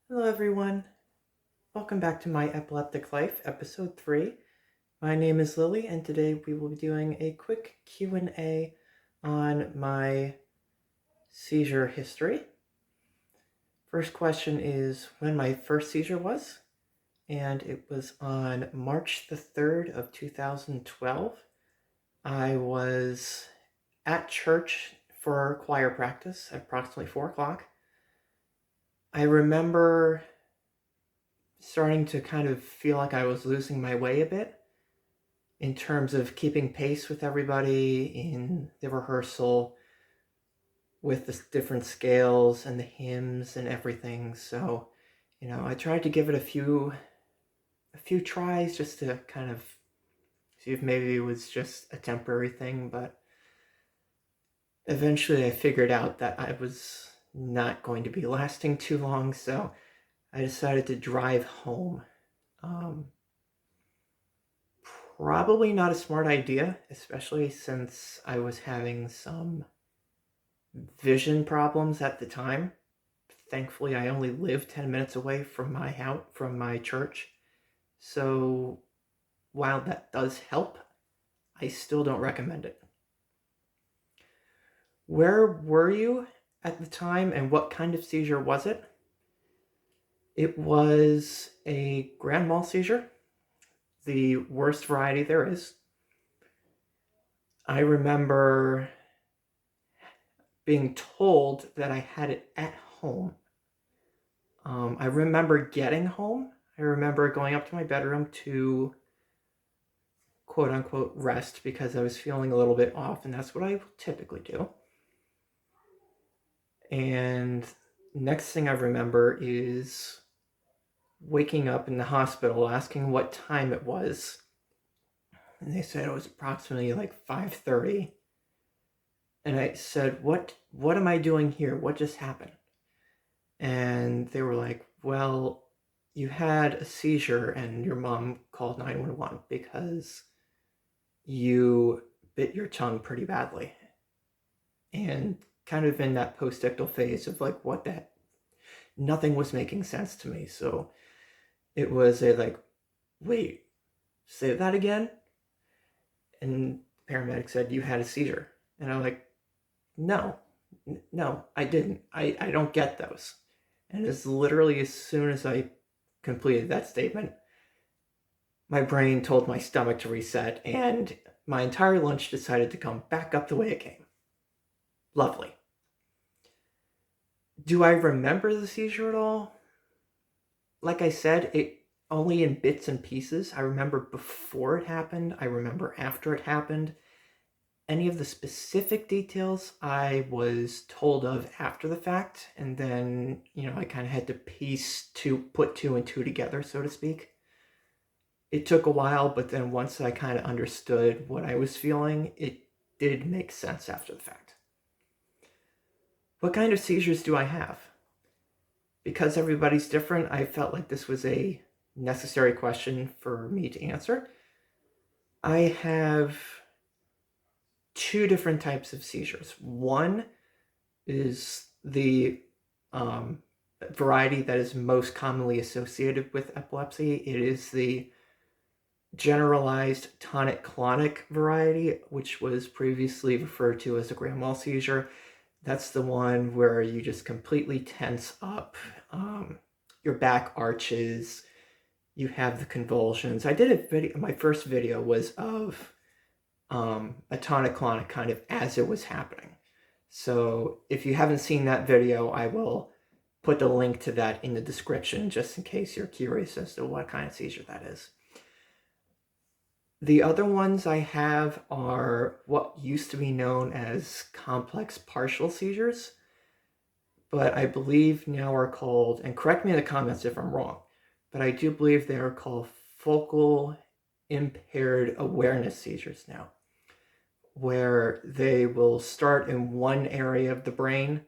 Hello everyone, welcome back to My Epileptic Life, episode 3. My name is Lily and today we will be doing a quick Q&A on my seizure history. First question is when my first seizure was, and it was on March the 3rd of 2012. I was at church for choir practice at approximately 4 o'clock. I remember starting to kind of feel like I was losing my way a bit in terms of keeping pace with everybody in the rehearsal with the different scales and the hymns and everything. So, I tried to give it a few tries just to kind of see if maybe it was just a temporary thing, but eventually I figured out that I was not going to be lasting too long, so I decided to drive home. Probably not a smart idea, especially since I was having some vision problems at the time. Thankfully, I only lived 10 minutes away from my house, from my church. So while that does help, I still don't recommend it. Where were you at the time and what kind of seizure was it? It was a grand mal seizure, the worst variety there is. I remember being told that I had it at home. I remember getting home. I remember going up to my bedroom to quote unquote rest because I was feeling a little bit off, and that's what I typically do. And next thing I remember is waking up in the hospital asking what time it was. And they said it was approximately like 5:30. And I said, what am I doing here? What just happened? And they were like, well, you had a seizure and your mom called 911 because you bit your tongue pretty badly. And kind of in that post-ictal phase of like, what that, nothing was making sense to me. So it was a like, wait, say that again? And the paramedic said, you had a seizure. And I'm like, no, I didn't. I don't get those. And it's literally as soon as I completed that statement, my brain told my stomach to reset, and my entire lunch decided to come back up the way it came. Lovely. Do I remember the seizure at all? Like I said, it only in bits and pieces. I remember before it happened. I remember after it happened. Any of the specific details I was told of after the fact, and then, I kind of had to put two and two together, so to speak. It took a while, but then once I kind of understood what I was feeling, it did make sense after the fact. What kind of seizures do I have? Because everybody's different, I felt like this was a necessary question for me to answer. I have two different types of seizures. One is the variety that is most commonly associated with epilepsy. It is the generalized tonic-clonic variety, which was previously referred to as a grand mal seizure. That's the one where you just completely tense up, your back arches, you have the convulsions. I did a video, my first video was of a tonic-clonic kind of as it was happening. So if you haven't seen that video, I will put the link to that in the description just in case you're curious as to what kind of seizure that is. The other ones I have are what used to be known as complex partial seizures, but I believe now are called, and correct me in the comments if I'm wrong, but I do believe they are called focal impaired awareness seizures now, where they will start in one area of the brain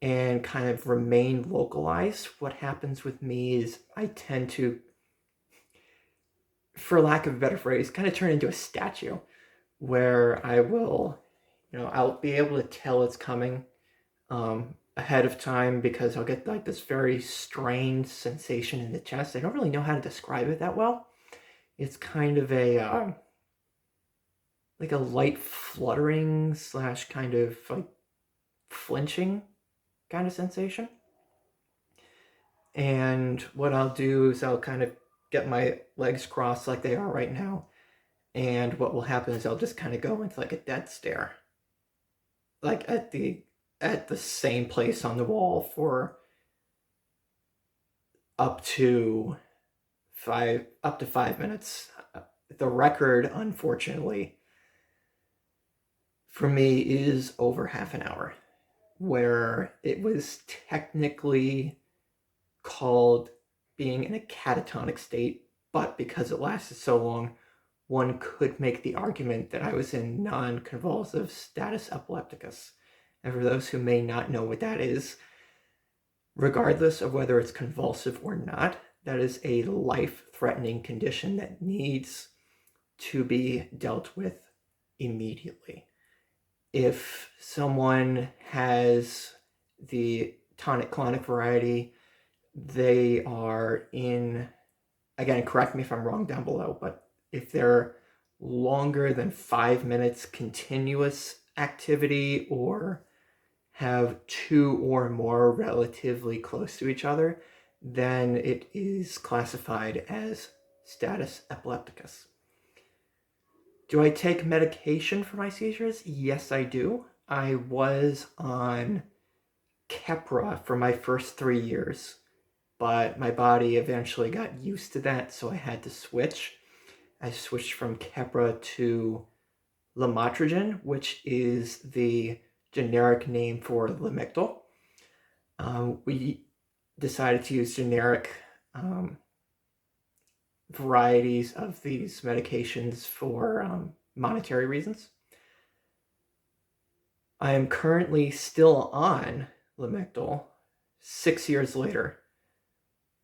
and kind of remain localized. What happens with me is I tend to, for lack of a better phrase, kind of turn into a statue where I will, I'll be able to tell it's coming ahead of time because I'll get like this very strange sensation in the chest. I don't really know how to describe it that well. It's kind of a like a light fluttering / kind of like flinching kind of sensation. And what I'll do is I'll kind of get my legs crossed like they are right now. And what will happen is I'll just kind of go into like a dead stare, like at the same place on the wall for up to 5 minutes. The record, unfortunately, for me is over half an hour, where it was technically called being in a catatonic state, but because it lasted so long, one could make the argument that I was in non-convulsive status epilepticus. And for those who may not know what that is, regardless of whether it's convulsive or not, that is a life-threatening condition that needs to be dealt with immediately. If someone has the tonic-clonic variety, they are in, again, correct me if I'm wrong down below, but if they're longer than 5 minutes continuous activity or have 2 or more relatively close to each other, then it is classified as status epilepticus. Do I take medication for my seizures? Yes, I do. I was on Keppra for my first 3 years, but my body eventually got used to that, so I had to switch. I switched from Keppra to lamotrigine, which is the generic name for Lamictal. We decided to use generic varieties of these medications for monetary reasons. I am currently still on Lamictal 6 years later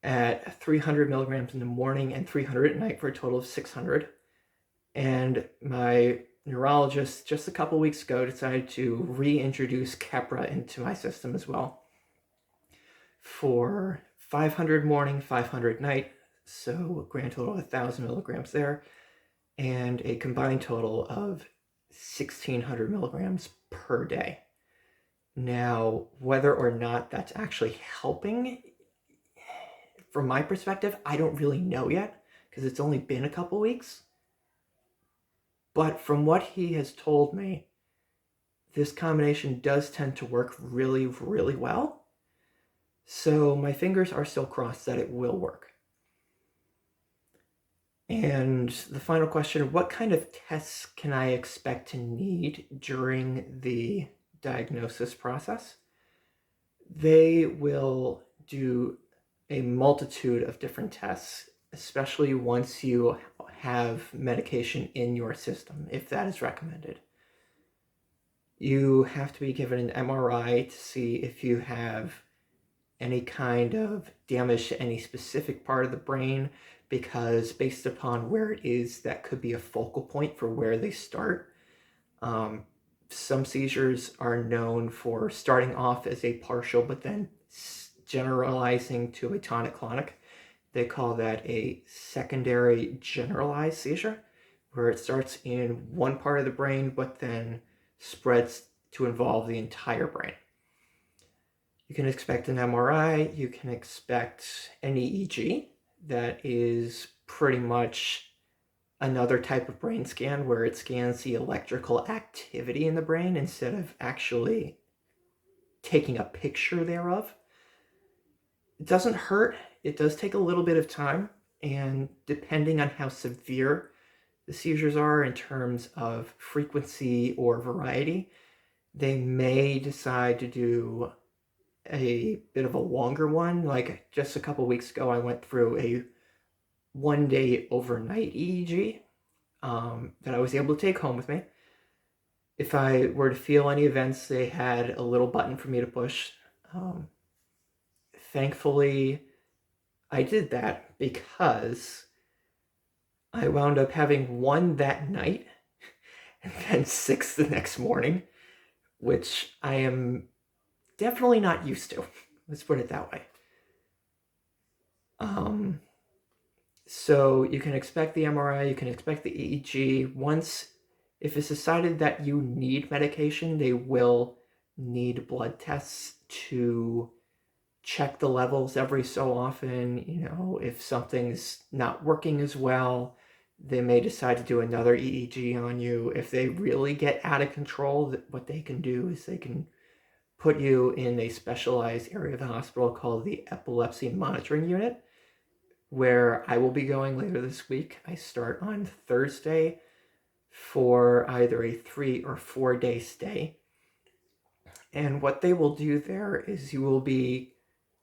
at 300 milligrams in the morning and 300 at night for a total of 600. And my neurologist just a couple weeks ago decided to reintroduce Keppra into my system as well for 500 morning, 500 night, so a grand total of 1,000 milligrams there, and a combined total of 1,600 milligrams per day. Now, whether or not that's actually helping, from my perspective, I don't really know yet, because it's only been a couple weeks. But from what he has told me, this combination does tend to work really, really well. So my fingers are still crossed that it will work. And the final question, what kind of tests can I expect to need during the diagnosis process? They will do a multitude of different tests, especially once you have medication in your system, if that is recommended. You have to be given an MRI to see if you have any kind of damage to any specific part of the brain, because based upon where it is, that could be a focal point for where they start. Some seizures are known for starting off as a partial, but then generalizing to a tonic-clonic. They call that a secondary generalized seizure, where it starts in one part of the brain, but then spreads to involve the entire brain. You can expect an MRI, you can expect an EEG. That is pretty much another type of brain scan where it scans the electrical activity in the brain instead of actually taking a picture thereof. It doesn't hurt. It does take a little bit of time, and depending on how severe the seizures are in terms of frequency or variety, they may decide to do a bit of a longer one. Like just a couple weeks ago, I went through a 1-day overnight EEG that I was able to take home with me. If I were to feel any events, they had a little button for me to push. Thankfully, I did that because I wound up having 1 that night and then 6 the next morning, which I am definitely not used to. Let's put it that way. So you can expect the MRI, you can expect the EEG. If it's decided that you need medication, they will need blood tests to check the levels every so often. If something's not working as well, they may decide to do another EEG on you. If they really get out of control, what they can do is they can put you in a specialized area of the hospital called the Epilepsy Monitoring Unit, where I will be going later this week. I start on Thursday for either a 3 or 4 day stay. And what they will do there is you will be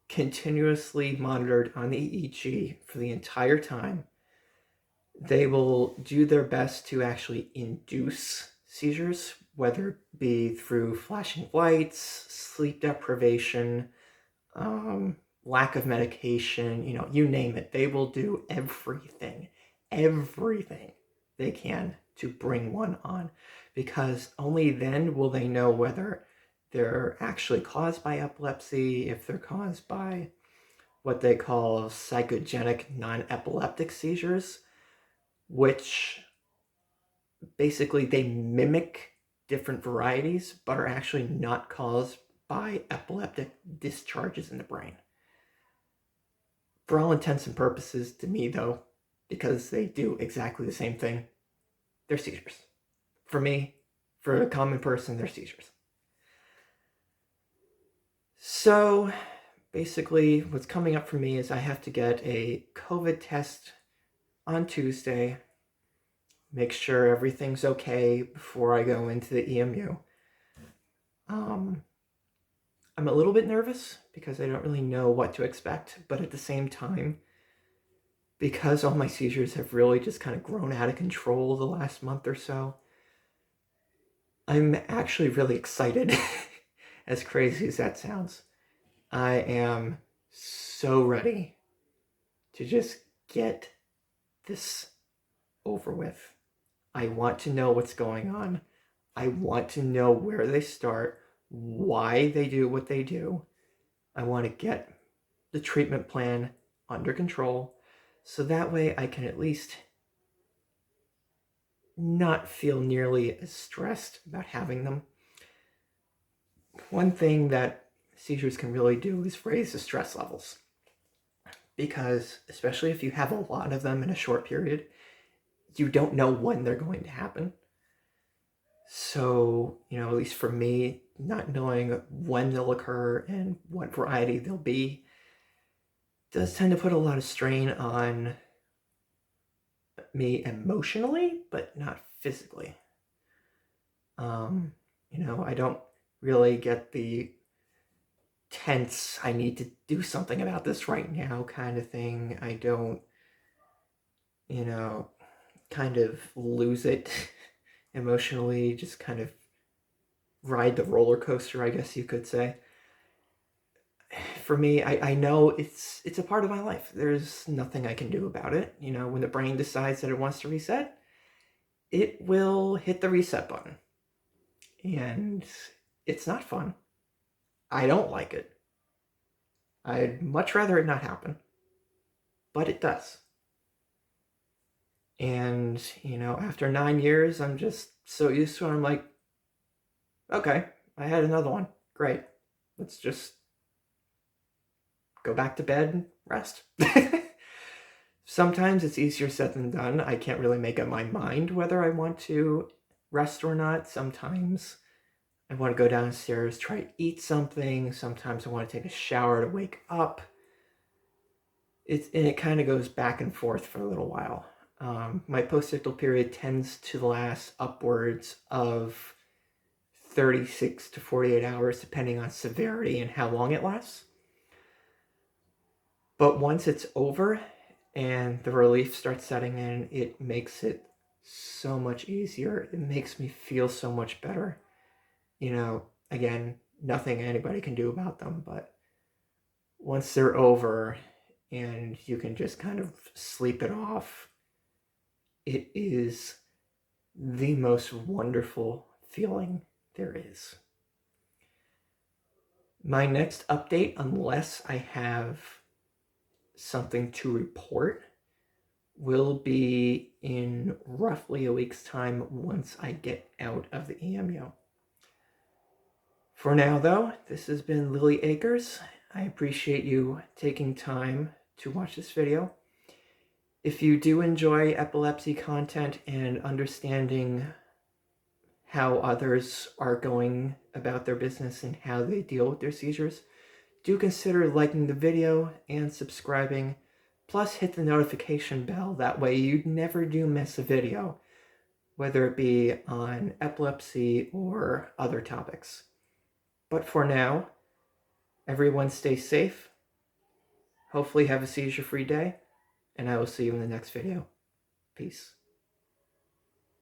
continuously monitored on the EEG for the entire time. They will do their best to actually induce seizures, whether it be through flashing lights, sleep deprivation, lack of medication, you name it. They will do everything they can to bring one on, because only then will they know whether they're actually caused by epilepsy, if they're caused by what they call psychogenic non-epileptic seizures, which basically they mimic different varieties but are actually not caused by epileptic discharges in the brain. For all intents and purposes, to me though, because they do exactly the same thing, they're seizures. For me, for a common person, they're seizures. So basically what's coming up for me is I have to get a COVID test on Tuesday, make sure everything's okay before I go into the EMU. I'm a little bit nervous because I don't really know what to expect, but at the same time, because all my seizures have really just kind of grown out of control the last month or so, I'm actually really excited. As crazy as that sounds, I am so ready to just get this over with. I want to know what's going on. I want to know where they start, why they do what they do. I want to get the treatment plan under control, so that way I can at least not feel nearly as stressed about having them. One thing that seizures can really do is raise the stress levels, because especially if you have a lot of them in a short period, you don't know when they're going to happen. So, at least for me, not knowing when they'll occur and what variety they'll be does tend to put a lot of strain on me emotionally, but not physically. I don't really get the tense, I need to do something about this right now kind of thing. I don't, kind of lose it emotionally, just kind of ride the roller coaster, I guess you could say. For me, I know it's a part of my life. There's nothing I can do about it. When the brain decides that it wants to reset, it will hit the reset button. And it's not fun. I don't like it. I'd much rather it not happen. But it does. And, after 9 years, I'm just so used to it. I'm like, okay, I had another one. Great. Let's just go back to bed and rest. Sometimes it's easier said than done. I can't really make up my mind whether I want to rest or not. Sometimes I want to go downstairs, try to eat something. Sometimes I want to take a shower to wake up. It kind of goes back and forth for a little while. My postictal period tends to last upwards of 36 to 48 hours, depending on severity and how long it lasts. But once it's over and the relief starts setting in, it makes it so much easier. It makes me feel so much better. Again, nothing anybody can do about them, but once they're over and you can just kind of sleep it off, it is the most wonderful feeling there is. My next update, unless I have something to report, will be in roughly a week's time once I get out of the EMU. For now, though, this has been Lily Akers. I appreciate you taking time to watch this video. If you do enjoy epilepsy content and understanding how others are going about their business and how they deal with their seizures, do consider liking the video and subscribing, plus hit the notification bell. That way you never do miss a video, whether it be on epilepsy or other topics. But for now, everyone stay safe, hopefully have a seizure-free day, and I will see you in the next video. Peace.